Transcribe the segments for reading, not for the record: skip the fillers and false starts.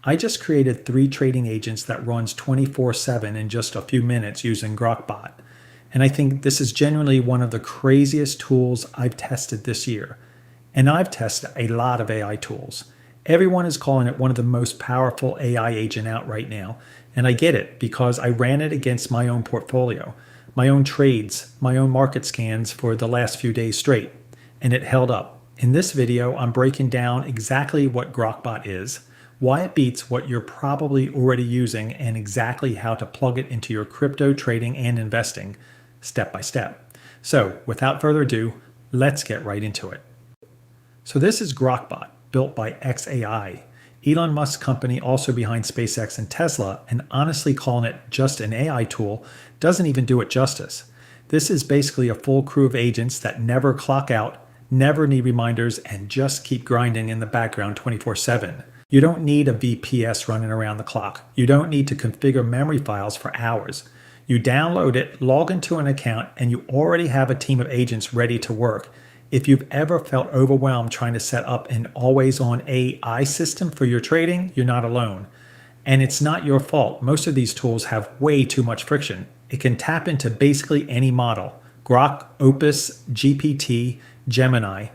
I just created 3 trading agents that runs 24/7 in just a few minutes using Grok Bot. And I think this is genuinely one of the craziest tools I've tested this year. And I've tested a lot of AI tools. Everyone is calling it one of the most powerful AI agent out right now. And I get it because I ran it against my own portfolio, my own trades, my own market scans for the last few days straight. And it held up. In this video, I'm breaking down exactly what Grockbot is, why it beats what you're probably already using, and exactly how to plug it into your crypto trading and investing step by step. So without further ado, let's get right into it. So this is Grockbot, built by xAI, Elon Musk's company also behind SpaceX and Tesla, and honestly calling it just an AI tool doesn't even do it justice. This is basically a full crew of agents that never clock out, never need reminders, and just keep grinding in the background 24/7. You don't need a VPS running around the clock. You don't need to configure memory files for hours. You download it, log into an account, and you already have a team of agents ready to work. If you've ever felt overwhelmed trying to set up an always-on AI system for your trading, you're not alone. And it's not your fault. Most of these tools have way too much friction. It can tap into basically any model: Grok, Opus, GPT, Gemini,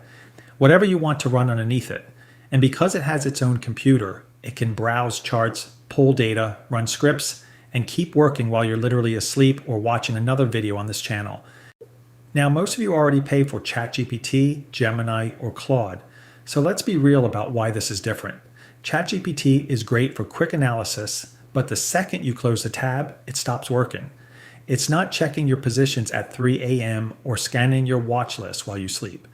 whatever you want to run underneath it. And because it has its own computer, it can browse charts, pull data, run scripts, and keep working while you're literally asleep or watching another video on this channel. Now, most of you already pay for ChatGPT, Gemini, or Claude. So let's be real about why this is different. ChatGPT is great for quick analysis, but the second you close the tab, it stops working. It's not checking your positions at 3 a.m. or scanning your watch list while you sleep.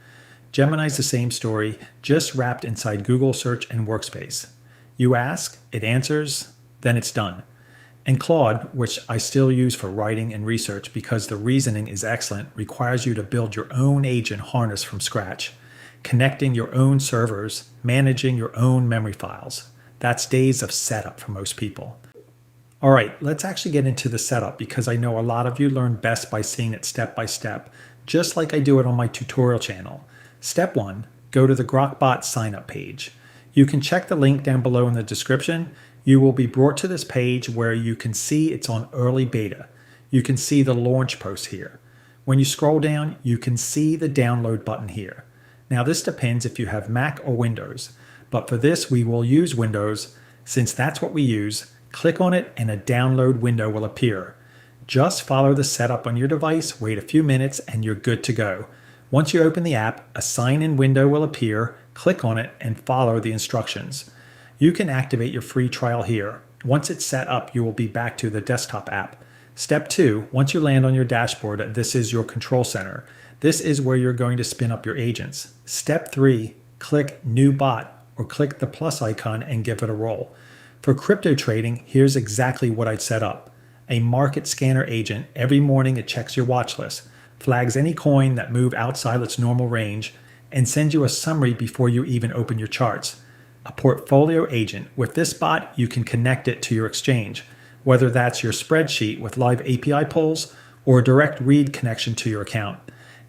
Gemini's the same story, just wrapped inside Google Search and Workspace. You ask, it answers, then it's done. And Claude, which I still use for writing and research because the reasoning is excellent, requires you to build your own agent harness from scratch, connecting your own servers, managing your own memory files. That's days of setup for most people. All right, let's actually get into the setup because I know a lot of you learn best by seeing it step by step, just like I do it on my tutorial channel. Step 1, go to the Grockbot sign-up page. You can check the link down below in the description. You will be brought to this page where you can see it's on early beta. You can see the launch post here. When you scroll down, you can see the download button here. Now this depends if you have Mac or Windows, but for this we will use Windows. Since that's what we use, click on it and a download window will appear. Just follow the setup on your device, wait a few minutes, and you're good to go. Once you open the app, a sign-in window will appear. Click on it and follow the instructions. You can activate your free trial here. Once it's set up, you will be back to the desktop app. Step 2, once you land on your dashboard, this is your control center. This is where you're going to spin up your agents. Step 3, click New Bot or click the plus icon and give it a roll. For crypto trading, here's exactly what I'd set up. A market scanner agent. Every morning it checks your watch list, flags any coin that move outside its normal range, and sends you a summary before you even open your charts. A portfolio agent. With this bot, you can connect it to your exchange, whether that's your spreadsheet with live API pulls or a direct read connection to your account.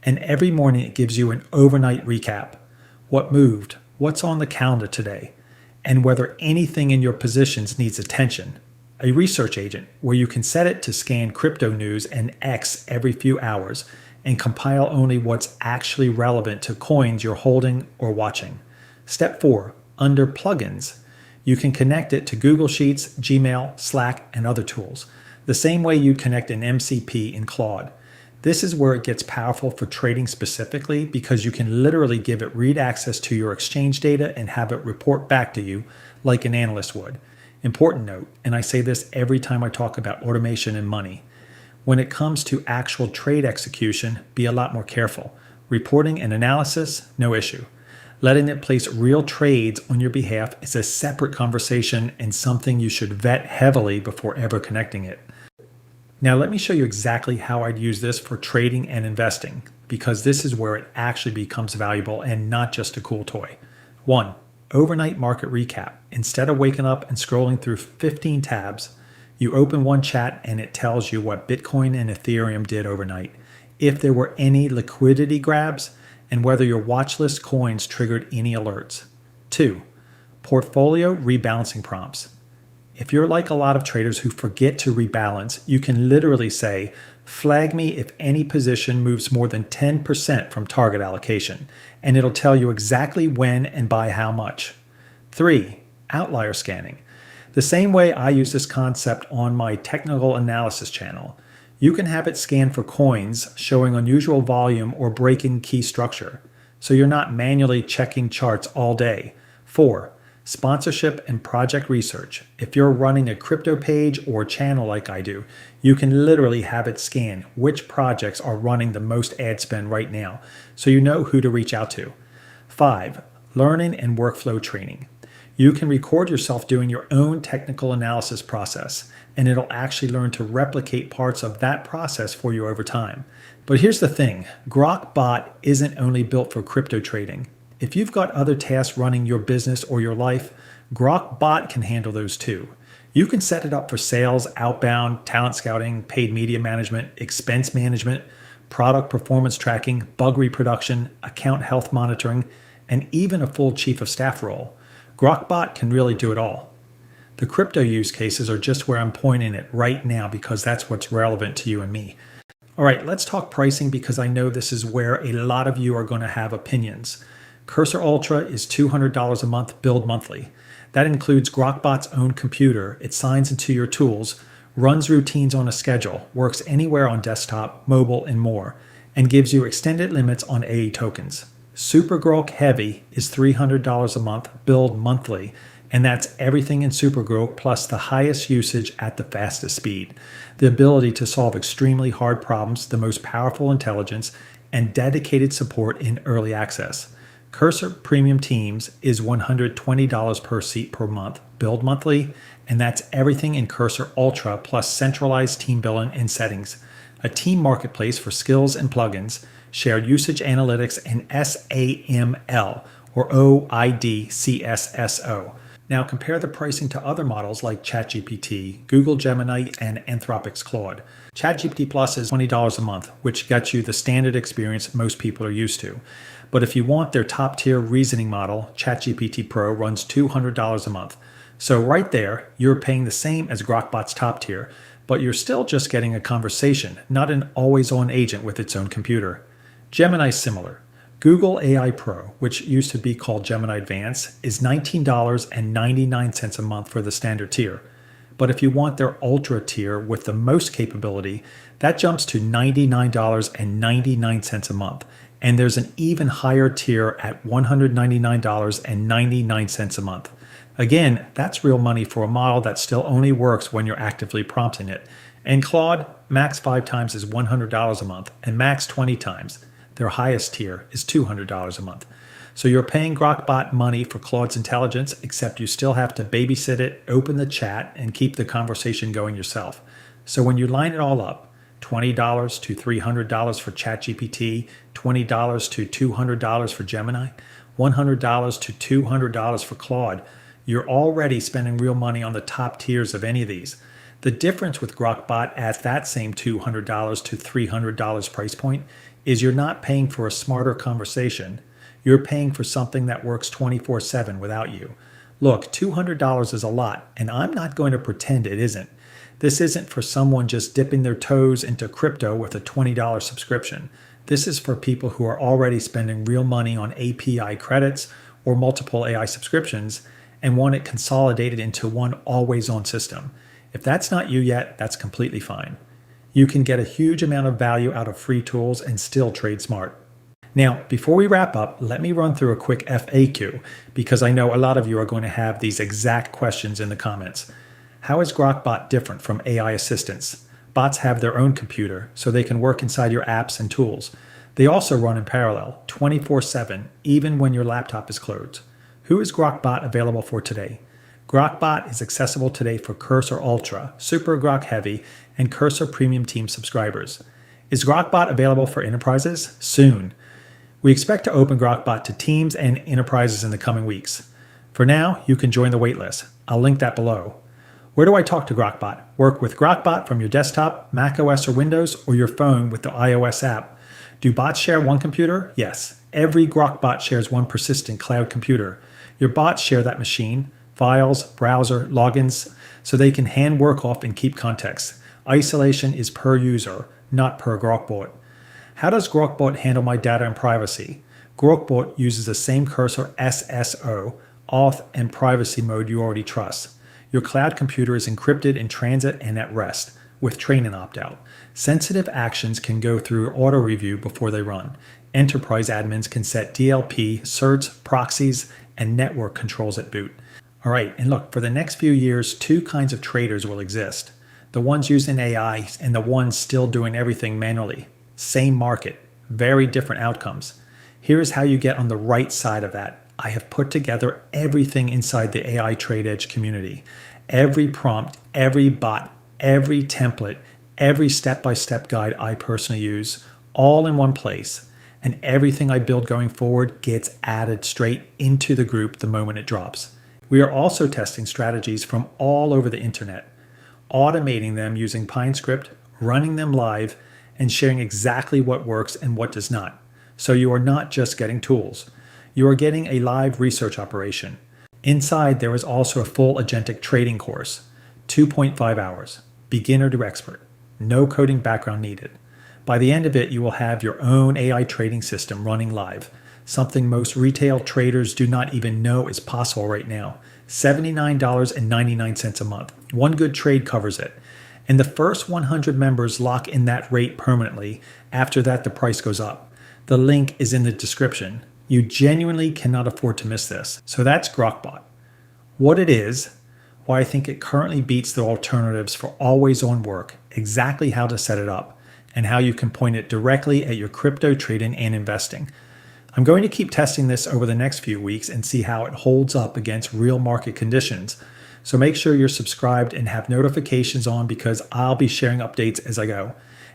And every morning it gives you an overnight recap. What moved, what's on the calendar today, and whether anything in your positions needs attention. A research agent, where you can set it to scan crypto news and X every few hours and compile only what's actually relevant to coins you're holding or watching. Step 4. Under plugins, you can connect it to Google Sheets, Gmail, Slack, and other tools, the same way you connect an MCP in Claude. This is where it gets powerful for trading specifically because you can literally give it read access to your exchange data and have it report back to you like an analyst would. Important note, and I say this every time I talk about automation and money. When it comes to actual trade execution, be a lot more careful. Reporting and analysis, no issue. Letting it place real trades on your behalf is a separate conversation and something you should vet heavily before ever connecting it. Now let me show you exactly how I'd use this for trading and investing, because this is where it actually becomes valuable and not just a cool toy. 1. Overnight market recap. Instead of waking up and scrolling through 15 tabs, you open one chat and it tells you what Bitcoin and Ethereum did overnight, if there were any liquidity grabs, and whether your watch list coins triggered any alerts. 2. Portfolio rebalancing prompts. If you're like a lot of traders who forget to rebalance, you can literally say, flag me if any position moves more than 10% from target allocation, and it'll tell you exactly when and by how much. 3. Outlier scanning. The same way I use this concept on my technical analysis channel. You can have it scan for coins showing unusual volume or breaking key structure, so you're not manually checking charts all day. 4. Sponsorship and project research. If you're running a crypto page or channel like I do, you can literally have it scan which projects are running the most ad spend right now, so you know who to reach out to. 5. Learning and workflow training. You can record yourself doing your own technical analysis process, and it'll actually learn to replicate parts of that process for you over time. But here's the thing, Grok Bot isn't only built for crypto trading. If you've got other tasks running your business or your life, Grok Bot can handle those too. You can set it up for sales, outbound, talent scouting, paid media management, expense management, product performance tracking, bug reproduction, account health monitoring, and even a full chief of staff role. Grok Bot can really do it all. The crypto use cases are just where I'm pointing it right now because that's what's relevant to you and me. All right, let's talk pricing because I know this is where a lot of you are going to have opinions. Cursor Ultra is $200 a month, billed monthly. That includes Grockbot's own computer. It signs into your tools, runs routines on a schedule, works anywhere on desktop, mobile, and more, and gives you extended limits on AE tokens. Super Grok Heavy is $300 a month, billed monthly, and that's everything in Super Grok plus the highest usage at the fastest speed, the ability to solve extremely hard problems, the most powerful intelligence, and dedicated support in early access. Cursor Premium Teams is $120 per seat per month, billed monthly, and that's everything in Cursor Ultra plus centralized team billing and settings, a team marketplace for skills and plugins, shared usage analytics, and SAML, or OIDCSSO. Now compare the pricing to other models like ChatGPT, Google Gemini, and Anthropic's Claude. ChatGPT Plus is $20 a month, which gets you the standard experience most people are used to. But if you want their top-tier reasoning model, ChatGPT Pro runs $200 a month. So right there, you're paying the same as Grockbot's top tier, but you're still just getting a conversation, not an always-on agent with its own computer. Gemini's similar. Google AI Pro, which used to be called Gemini Advanced, is $19.99 a month for the standard tier. But if you want their Ultra tier with the most capability, that jumps to $99.99 a month. And there's an even higher tier at $199.99 a month. Again, that's real money for a model that still only works when you're actively prompting it. And Claude, max 5 times is $100 a month, and max 20 times. Their highest tier is $200 a month. So you're paying Grockbot money for Claude's intelligence, except you still have to babysit it, open the chat, and keep the conversation going yourself. So when you line it all up, $20 to $300 for ChatGPT, $20 to $200 for Gemini, $100 to $200 for Claude, you're already spending real money on the top tiers of any of these. The difference with Grockbot at that same $200 to $300 price point is you're not paying for a smarter conversation. You're paying for something that works 24/7 without you. Look, $200 is a lot, and I'm not going to pretend it isn't. This isn't for someone just dipping their toes into crypto with a $20 subscription. This is for people who are already spending real money on API credits or multiple AI subscriptions and want it consolidated into one always-on system. If that's not you yet, that's completely fine. You can get a huge amount of value out of free tools and still trade smart. Now, before we wrap up, let me run through a quick FAQ because I know a lot of you are going to have these exact questions in the comments. How is Grockbot different from AI assistants? Bots have their own computer, so they can work inside your apps and tools. They also run in parallel, 24/7, even when your laptop is closed. Who is Grockbot available for today? Grockbot is accessible today for Cursor Ultra, Super Grok Heavy, and Cursor Premium Team subscribers. Is Grockbot available for enterprises? Soon. We expect to open Grockbot to teams and enterprises in the coming weeks. For now, you can join the waitlist. I'll link that below. Where do I talk to Grockbot? Work with Grockbot from your desktop, macOS or Windows, or your phone with the iOS app. Do bots share one computer? Yes. Every Grockbot shares one persistent cloud computer. Your bots share that machine, files, browser, logins, so they can hand work off and keep context. Isolation is per user, not per Grockbot. How does Grockbot handle my data and privacy? Grockbot uses the same cursor SSO, auth, and privacy mode you already trust. Your cloud computer is encrypted in transit and at rest, with train and opt-out. Sensitive actions can go through auto review before they run. Enterprise admins can set DLP, certs, proxies, and network controls at boot. All right, and look, for the next few years, two kinds of traders will exist. The ones using AI and the ones still doing everything manually. Same market, very different outcomes. Here's how you get on the right side of that. I have put together everything inside the AI Trade Edge community. Every prompt, every bot, every template, every step-by-step guide I personally use, all in one place. And everything I build going forward gets added straight into the group the moment it drops. We are also testing strategies from all over the internet, automating them using PineScript, running them live, and sharing exactly what works and what does not. So you are not just getting tools. You are getting a live research operation. Inside, there is also a full agentic trading course, 2.5 hours, beginner to expert, no coding background needed. By the end of it, you will have your own AI trading system running live, something most retail traders do not even know is possible right now. $79.99 a month. One good trade covers it. And the first 100 members lock in that rate permanently. After that, the price goes up. The link is in the description. You genuinely cannot afford to miss this. So that's Grockbot. What it is, why I think it currently beats the alternatives for always-on work, exactly how to set it up, and how you can point it directly at your crypto trading and investing. I'm going to keep testing this over the next few weeks and see how it holds up against real market conditions. So make sure you're subscribed and have notifications on because I'll be sharing updates as I go.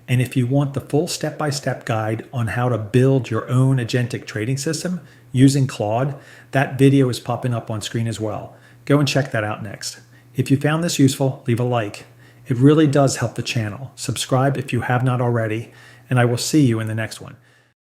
And if you want the full step-by-step guide on how to build your own agentic trading system using Claude, that video is popping up on screen as well. Go and check that out next. If you found this useful, leave a like. It really does help the channel. Subscribe if you have not already, and I will see you in the next one.